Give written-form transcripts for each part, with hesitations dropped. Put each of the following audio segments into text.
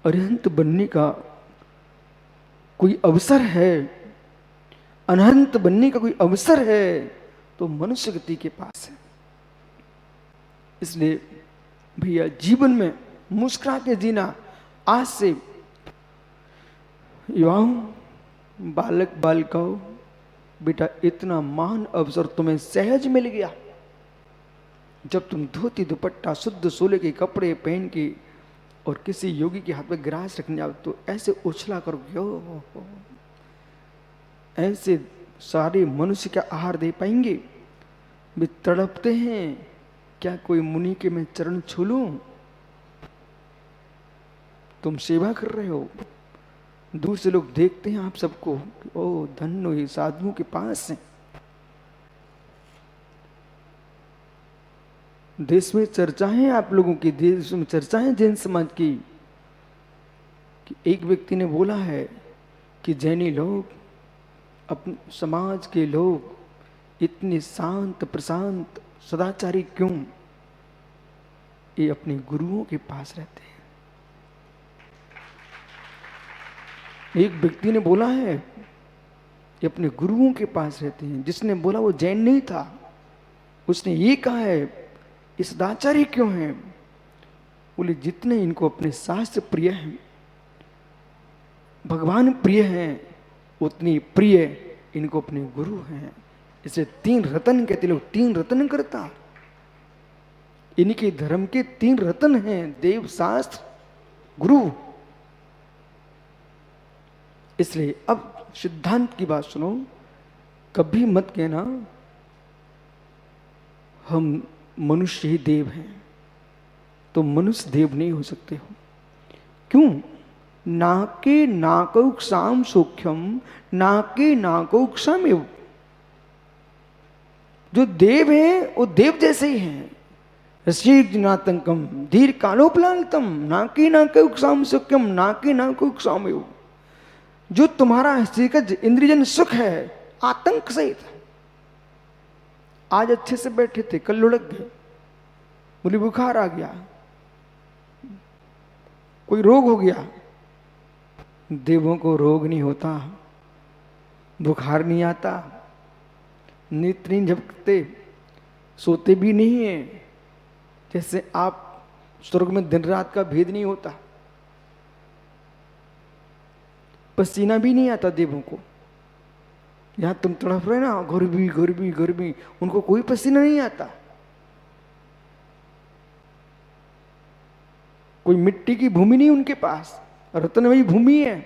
अरिहंत बनने का कोई अवसर है, अनंत बनने का कोई अवसर है, तो मनुष्य गति के पास है। इसलिए भैया जीवन में मुस्कुरा के जीना। आज से युवाओं, बालक बालिकाओं, बेटा इतना महान अवसर तुम्हें सहज मिल गया। जब तुम धोती दुपट्टा शुद्ध सोले के कपड़े पहन के और किसी योगी के हाथ में ग्रास रखने आओ तो ऐसे उछला करोगे, हो ऐसे सारे मनुष्य का आहार दे पाएंगे? वे तड़पते हैं, क्या कोई मुनि के मैं चरण छू लूं? तुम सेवा कर रहे हो, दूर से लोग देखते हैं आप सबको, ओ धन्य ये साधुओं के पास हैं। देश में चर्चा है आप लोगों की, देश में चर्चा है जैन समाज की, कि एक व्यक्ति ने बोला है कि जैनी लोग, अपने समाज के लोग इतने शांत प्रशांत सदाचारी क्यों? ये अपने गुरुओं के पास रहते हैं। एक व्यक्ति ने बोला है ये अपने गुरुओं के पास रहते हैं। जिसने बोला वो जैन नहीं था, उसने ये कहा है ये सदाचारी क्यों हैं? बोले जितने इनको अपने शास्त्र प्रिय हैं, भगवान प्रिय हैं, उतनी प्रिय इनको अपने गुरु हैं। इसे 3 रतन कहते लोग, 3 रतन करता। इनके धर्म के 3 रतन हैं, देव, शास्त्र, गुरु। इसलिए अब सिद्धांत की बात सुनो, कभी मत कहना हम मनुष्य ही देव हैं। तो मनुष्य देव नहीं हो सकते हो। क्यों? नाके नाकौक्षाम सौख्यम, नाके नाकौक्षाम एव। जो देव है वो देव जैसे ही हैं। ऋषिनातंकम धीर कालोपलालतम, नाके नाकौक्षाम सौख्यम, नाके नाकौक्षाम एव। जो तुम्हारा हस्तिकज इंद्रियजन सुख है, आतंक सहित। आज अच्छे से बैठे थे, कल लुढ़क गए, बोले बुखार आ गया, कोई रोग हो गया। देवों को रोग नहीं होता, बुखार नहीं आता, नेत्र नहीं झपकते, सोते भी नहीं है। जैसे आप स्वर्ग में दिन रात का भेद नहीं होता, पसीना भी नहीं आता देवों को। यहां तुम तड़प रहे ना, गर्मी गर्मी गर्मी, उनको कोई पसीना नहीं आता। कोई मिट्टी की भूमि नहीं उनके पास, रत्नमयी भूमि है,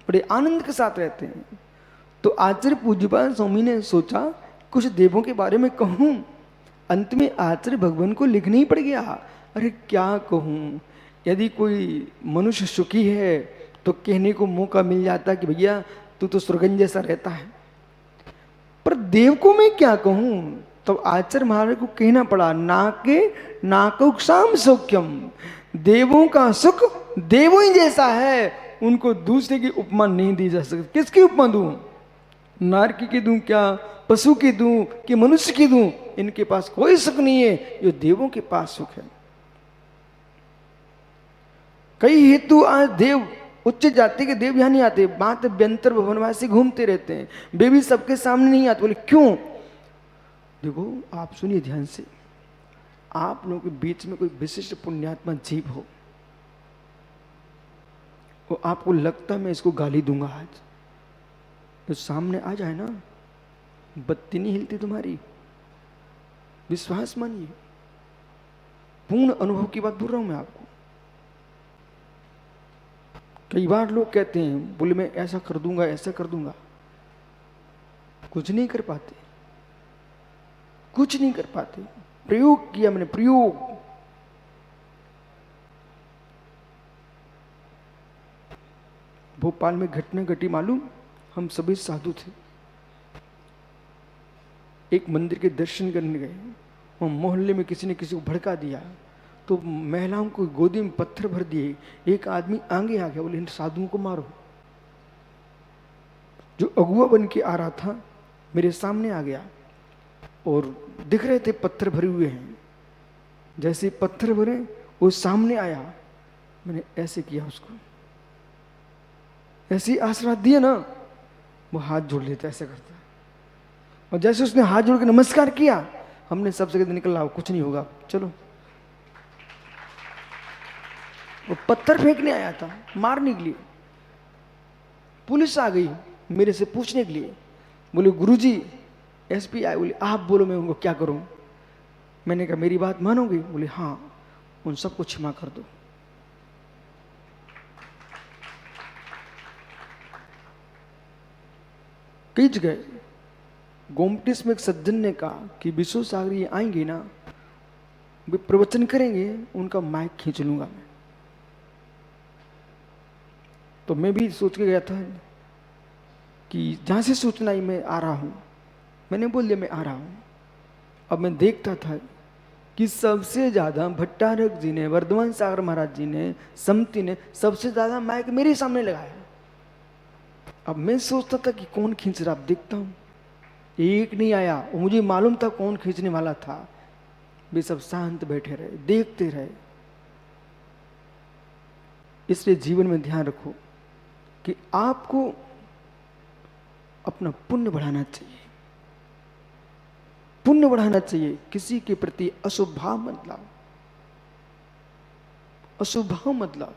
बड़े आनंद के साथ रहते हैं। तो आचार्य पूज्यपाद स्वामी ने सोचा कुछ देवों के बारे में कहूं। अंत में आचार्य भगवान को लिखना ही पड़ गया। अरे क्या कहूं, यदि कोई मनुष्य सुखी है तो कहने को मौका मिल जाता कि भैया तू तो स्वर्गन जैसा रहता है, पर देव को मैं क्या कहूं? तो आचार्य महाराज को कहना पड़ा, नाके नाकौक्षाम सौख्यम। देवों का सुख देवों ही जैसा है, उनको दूसरे की उपमा नहीं दी जा सकती। किसकी उपमा दूं? नारकी की दूं क्या, पशु की दूं कि मनुष्य की दूं? इनके पास कोई सुख नहीं है, ये देवों के पास सुख है। कई हेतु आज देव, उच्च जाति के देव यहां नहीं आते, बात व्यंतर भवनवासी घूमते रहते हैं, वे भी सबके सामने नहीं आते। बोले क्यों? देखो आप सुनिए ध्यान से, आप लोगों के बीच में कोई विशिष्ट पुण्यात्मा जीव हो, वो आपको लगता है मैं इसको गाली दूंगा आज, तो सामने आ जाए ना, बत्ती नहीं हिलती तुम्हारी। विश्वास मानिए, पूर्ण अनुभव की बात बोल रहा हूं मैं आपको। कई बार लोग कहते हैं, बोले मैं ऐसा कर दूंगा ऐसा कर दूंगा, कुछ नहीं कर पाते, कुछ नहीं कर पाते। प्रयोग किया मैंने, प्रयोग। भोपाल में घटना घटी मालूम, हम सभी साधु थे, एक मंदिर के दर्शन करने गए, वहां मोहल्ले में किसी ने किसी को भड़का दिया, तो महिलाओं को गोदी में पत्थर भर दिए। एक आदमी आगे आ गया, बोले इन साधुओं को मारो। जो अगुआ बन के आ रहा था मेरे सामने आ गया, और दिख रहे थे पत्थर भरे हुए हैं। जैसे पत्थर भरे वो सामने आया, मैंने ऐसे किया उसको, ऐसे ही आशीर्वाद दिया ना, वो हाथ जोड़ लेता, ऐसे करता। और जैसे उसने हाथ जोड़ के नमस्कार किया, हमने सबसे कहते निकल आओ, कुछ नहीं होगा, चलो। वो पत्थर फेंकने आया था, मारने के लिए। पुलिस आ गई मेरे से पूछने के लिए, बोले गुरुजी एसपी आए, बोले आप बोलो मैं उनको क्या करूं। मैंने कहा मेरी बात मानोगे? बोले हाँ, उन सबको क्षमा कर दो। कई जगह गोमटिस में एक सज्जन ने कहा कि विश्व सागर ये आएंगे ना, वे प्रवचन करेंगे, उनका माइक खींच लूंगा मैं। तो मैं भी सोच के गया था कि जहां से सूचना आई मैं आ रहा हूं, मैंने बोल दिया मैं आ रहा हूं। अब मैं देखता था कि सबसे ज्यादा भट्टारक जी ने, वर्धमान सागर महाराज जी ने, समती ने सबसे ज्यादा माइक मेरे सामने लगाया। अब मैं सोचता था कि कौन खींच रहा, अब देखता हूं एक नहीं आया, और मुझे मालूम था कौन खींचने वाला था। वे सब शांत बैठे रहे, देखते रहे। इसलिए जीवन में ध्यान रखो कि आपको अपना पुण्य बढ़ाना चाहिए, पुण्य बढ़ाना चाहिए। किसी के प्रति अशुभ भाव मत लाओ, अशुभ भाव मत लाओ,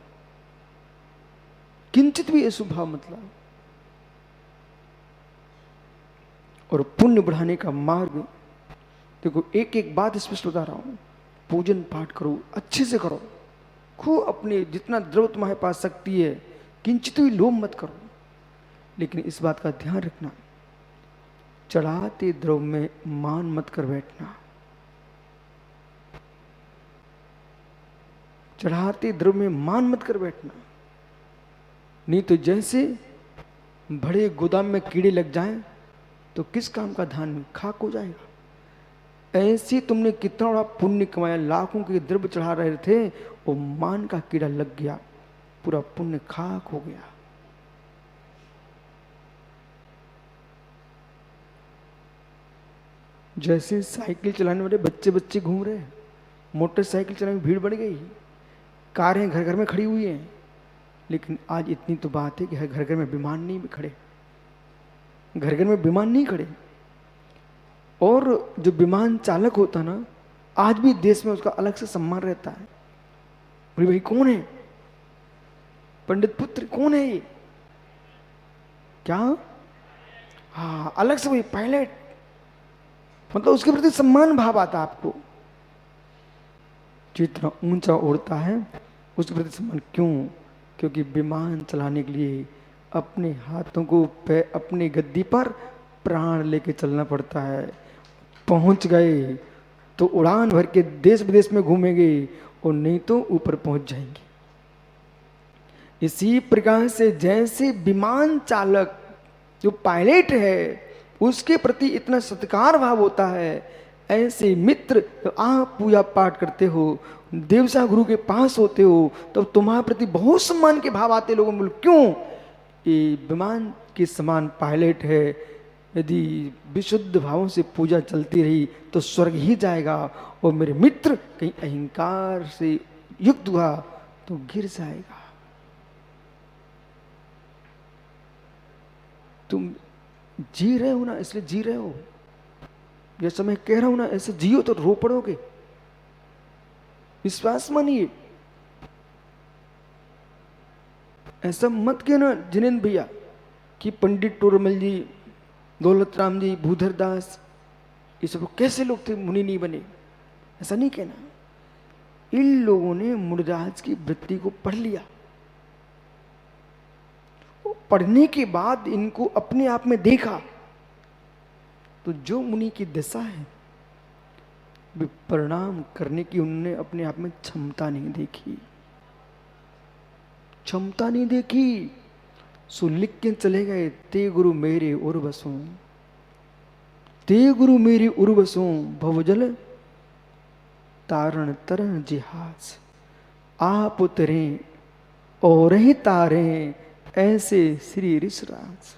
किंचित भी अशुभ भाव मत लाओ। और पुण्य बढ़ाने का मार्ग देखो, एक एक बात स्पष्ट बता रहा हूं। पूजन पाठ करो, अच्छे से करो, खूब अपने जितना द्रव्य तुम्हारे पास शक्ति है, किंचित भी लोभ मत करो। लेकिन इस बात का ध्यान रखना, चढ़ाते द्रव्य में मान मत कर बैठना। चढ़ाते द्रव्य में मान मत कर बैठना, नहीं तो जैसे बड़े गोदाम में कीड़े लग जाएं तो किस काम का धान खाक हो जाएगा। ऐसे तुमने कितना बड़ा पुण्य कमाया, लाखों के द्रव्य चढ़ा रहे थे, वो मान का कीड़ा लग गया, पूरा पुण्य खाक हो गया। जैसे साइकिल चलाने वाले बच्चे बच्चे घूम रहे हैं, मोटरसाइकिल चलाने में भीड़ बढ़ गई, कारें घर घर में खड़ी हुई हैं। लेकिन आज इतनी तो बात है कि घर घर में विमान नहीं खड़े, घर घर में विमान नहीं खड़े। और जो विमान चालक होता ना, आज भी देश में उसका अलग से सम्मान रहता है। बोले भाई कौन है, पंडित पुत्र कौन है ये, क्या, हाँ अलग से वही पायलट, मतलब उसके प्रति सम्मान भाव आता आपको। जितना ऊंचा उड़ता है उसके प्रति सम्मान। क्यों? क्योंकि विमान चलाने के लिए अपने हाथों को अपनी गद्दी पर प्राण लेके चलना पड़ता है। पहुंच गए तो उड़ान भर के देश विदेश में घूमेंगे, और नहीं तो ऊपर पहुंच जाएंगे। इसी प्रकार से जैसे विमान चालक जो पायलट है उसके प्रति इतना सत्कार भाव होता है, ऐसे मित्र तो आप पूजा पाठ करते हो, देवसा गुरु के पास होते हो, तो तुम्हारे प्रति बहुत सम्मान के भाव आते लोगों में। क्यों? ये विमान के समान पायलट है, यदि विशुद्ध भावों से पूजा चलती रही तो स्वर्ग ही जाएगा, और मेरे मित्र कहीं अहंकार से युक्त हुआ तो गिर जाएगा। तुम जी रहे हो ना, इसलिए जी रहे हो। जैसा मैं कह रहा हूं ना, ऐसे जियो तो रो पड़ोगे। विश्वास मानिए, ऐसा मत कहना जिनेंद्र भैया कि पंडित टोरमल जी, दौलत राम जी, भूधर दास, ये सब कैसे लोग थे, मुनि नहीं बने। ऐसा नहीं कहना। इन लोगों ने मुनिराज की वृत्ति को पढ़ लिया, पढ़ने के बाद इनको अपने आप में देखा, तो जो मुनि की दशा है वे प्रणाम करने की उन्होंने अपने आप में क्षमता नहीं देखी, क्षमता नहीं देखी। सो लिख के चले गए, ते गुरु मेरे उर्वसों, ते गुरु मेरे उर्वसों, भवजल तारण तरन जिहाज, आप उतरे और ही तारे ऐसे श्री ऋषराज।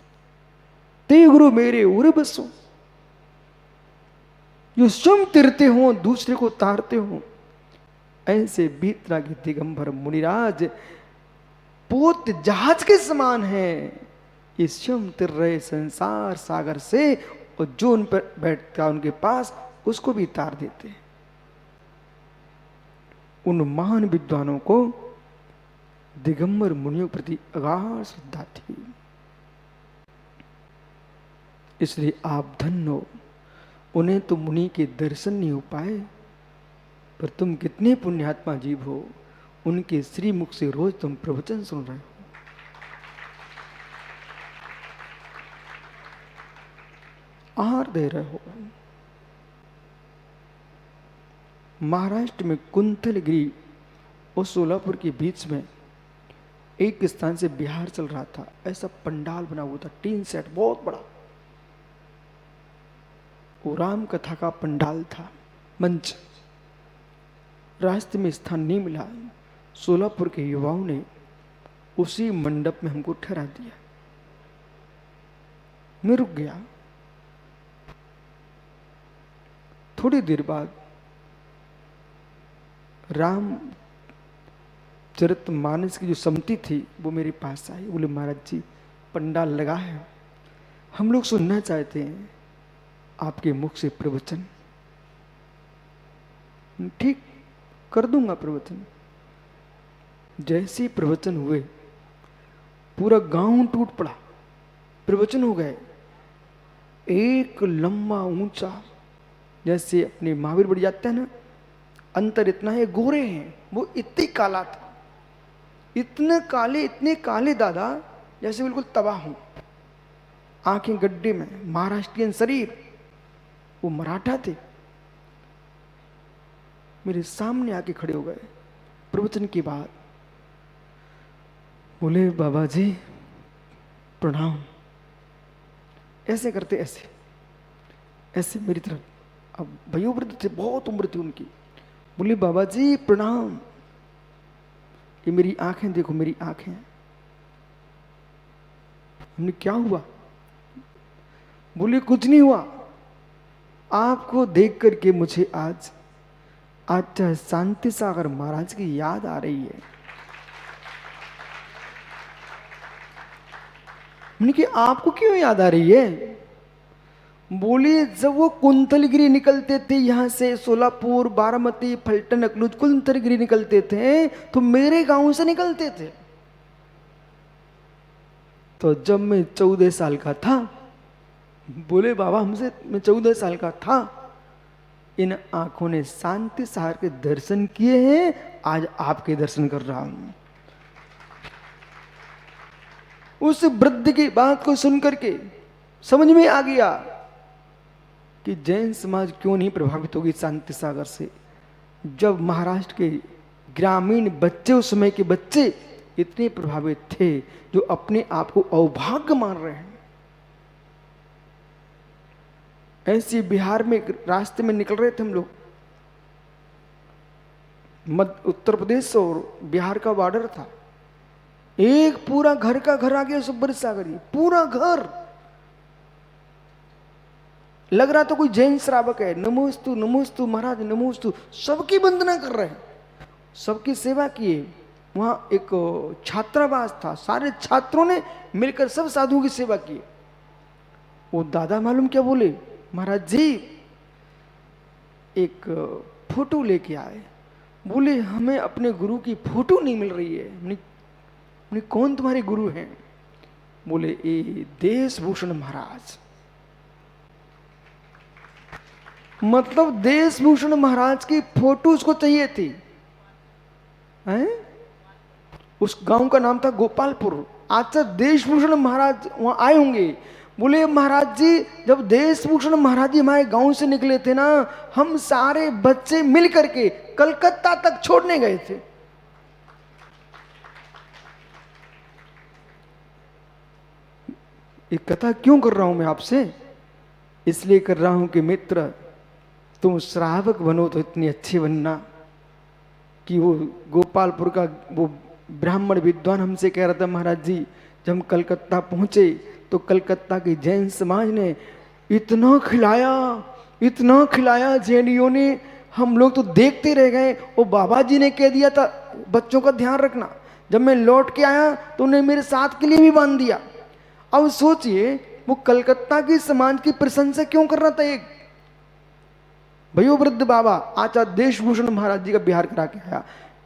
ते गुरु मेरे उर्वसों, जो स्वयं तिरते हो दूसरे को तारते हो, ऐसे बीतरागी दिगंबर मुनिराज पोत जहाज के समान है, इस स्वयं तिर रहे संसार सागर से, और जो उन पर बैठता उनके पास उसको भी तार देते। उन महान विद्वानों को दिगंबर मुनियों के प्रति अगाध श्रद्धा थी। इसलिए आप धन्य हो, उन्हें तो मुनि के दर्शन नहीं हो पाए, पर तुम कितने पुण्यात्मा जीव हो, उनके श्री मुख से रोज तुम प्रवचन सुन रहे हो। आहार दे रहे हो। महाराष्ट्र में कुंतलगिरी और सोलापुर के बीच में एक स्थान से बिहार चल रहा था, ऐसा पंडाल बना हुआ था, टीन सेट बहुत बड़ा, वो राम कथा का पंडाल था, मंच। रास्ते में स्थान नहीं मिला, सोलापुर के युवाओं ने उसी मंडप में हमको ठहरा दिया। मैं रुक गया। थोड़ी देर बाद राम चरितमानस की जो समिति थी वो मेरे पास आई, बोले महाराज जी पंडाल लगा है, हम लोग सुनना चाहते हैं आपके मुख से प्रवचन। ठीक, कर दूंगा प्रवचन। जैसे ही प्रवचन हुए पूरा गांव टूट पड़ा, प्रवचन हो गए। एक लंबा ऊंचा, जैसे अपने महावीर बढ़ जाता है ना, अंतर इतना है, गोरे हैं, वो इतनी काला था, इतने काले दादा जैसे बिल्कुल तबाह हूं, आंखें गड्ढे में, महाराष्ट्रियन शरीर, वो मराठा थे। मेरे सामने आके खड़े हो गए प्रवचन के बाद, बोले बाबा जी प्रणाम। ऐसे करते, ऐसे ऐसे मेरी तरफ, अब वयोवृद्ध थे, बहुत उम्र थी उनकी। बोले बाबा जी प्रणाम। ये मेरी आंखें देखो, मेरी आंखें। हमने क्या हुआ? बोले कुछ नहीं हुआ, आपको देख करके मुझे आज आचार्य शांति सागर महाराज की याद आ रही है। हमने कहा आपको क्यों याद आ रही है? बोले जब वो कुंतलगिरी निकलते थे, यहां से सोलापुर, बारामती, फलटन, अकलूज, कुंतलगिरी निकलते थे तो मेरे गांव से निकलते थे। तो जब मैं 14 साल का था, बोले बाबा हमसे, मैं 14 साल का था, इन आंखों ने शांति सागर के दर्शन किए हैं, आज आपके दर्शन कर रहा हूं। उस वृद्ध की बात को सुनकर के समझ में आ गया कि जैन समाज क्यों नहीं प्रभावित होगी शांति सागर से। जब महाराष्ट्र के ग्रामीण बच्चे, उस समय के बच्चे इतने प्रभावित थे जो अपने आप को अभाग्य मान रहे हैं। ऐसे बिहार में रास्ते में निकल रहे थे हम लोग, उत्तर प्रदेश और बिहार का बॉर्डर था, एक पूरा घर का घर आ गया सुब्बर सागर, पूरा घर लग रहा था कोई जैन श्रावक है। नमोस्तु नमोस्तु महाराज नमोस्तु, सबकी वंदना कर रहे हैं, सबकी सेवा किए। वहां एक छात्रावास था, सारे छात्रों ने मिलकर सब साधुओं की सेवा की। वो दादा मालूम क्या बोले, महाराज जी एक फोटो लेके आए। बोले हमें अपने गुरु की फोटो नहीं मिल रही है। हमने कौन तुम्हारे गुरु हैं? बोले ए देशभूषण महाराज। मतलब देशभूषण महाराज की फोटो उसको चाहिए थी। हैं? उस गांव का नाम था गोपालपुर। आचार्य देशभूषण महाराज वहां आए होंगे। बोले महाराज जी जब देशभूषण महाराज जी हमारे गांव से निकले थे ना, हम सारे बच्चे मिल करके कलकत्ता तक छोड़ने गए थे। ये कथा क्यों कर रहा हूं मैं आपसे? इसलिए कर रहा हूं कि मित्र, तुम श्रावक बनो तो इतनी अच्छी बनना कि वो गोपालपुर का वो ब्राह्मण विद्वान हमसे कह रहा था, महाराज जी जब हम कलकत्ता पहुंचे तो कलकत्ता के जैन समाज ने इतना खिलाया जैनियों ने, हम लोग तो देखते रह गए। वो बाबा जी ने कह दिया था बच्चों का ध्यान रखना, जब मैं लौट के आया तो उन्हें मेरे साथ के लिए भी बांध दिया। अब सोचिए वो कलकत्ता की समाज की प्रशंसा क्यों कर रहा था। एक भयो वृद्ध बाबा आचार्य देशभूषण महाराज जी का बिहार करा के आया।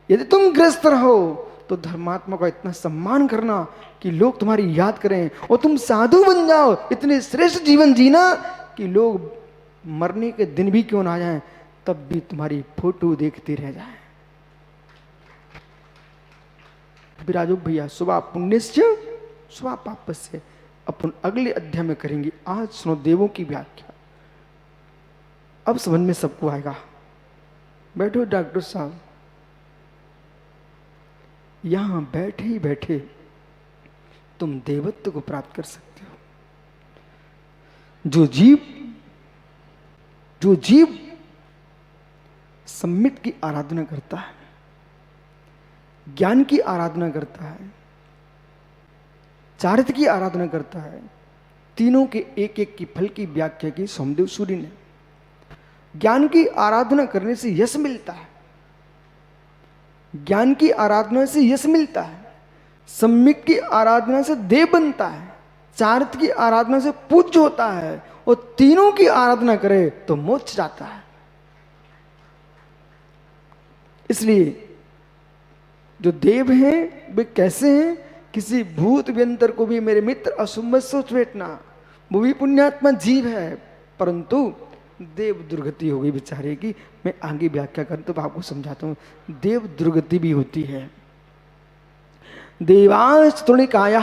यदि तुम ग्रस्त रहो तो धर्मात्मा का इतना सम्मान करना कि लोग तुम्हारी याद करें, और तुम साधु बन जाओ, इतने श्रेष्ठ जीवन जीना कि लोग मरने के दिन भी क्यों ना जाएं, तब भी तुम्हारी फोटो देखते रह जाएं। विराजो भैया, सुबह पुण्यस्य सुबह पापस्य, अपन अगले अध्याय में करेंगे। आज सुनो देवों की व्याख्या, अब समझ में सबको आएगा। बैठो डॉक्टर साहब, यहां बैठे ही बैठे तुम देवत्व को प्राप्त कर सकते हो। जो जीव सम्मित की आराधना करता है, ज्ञान की आराधना करता है, चारित्र की आराधना करता है, तीनों के एक एक की फल की व्याख्या की सोमदेव सूरी ने। ज्ञान की आराधना करने से यश मिलता है, ज्ञान की आराधना से यश मिलता है, सम्यक की आराधना से देव बनता है, चारित्र की आराधना से पूज्य होता है, और तीनों की आराधना करे तो मोक्ष जाता है। इसलिए जो देव हैं वे कैसे हैं, किसी भूत व्यंतर को भी मेरे मित्र असुमत सोच बैठना, वो भी पुण्यात्मा जीव है, परंतु देव दुर्गति हो गई बेचारे की। मैं आगे व्याख्या करूं तो आपको समझाता हूं, देव दुर्गति भी होती है। देवांश तुणिकाया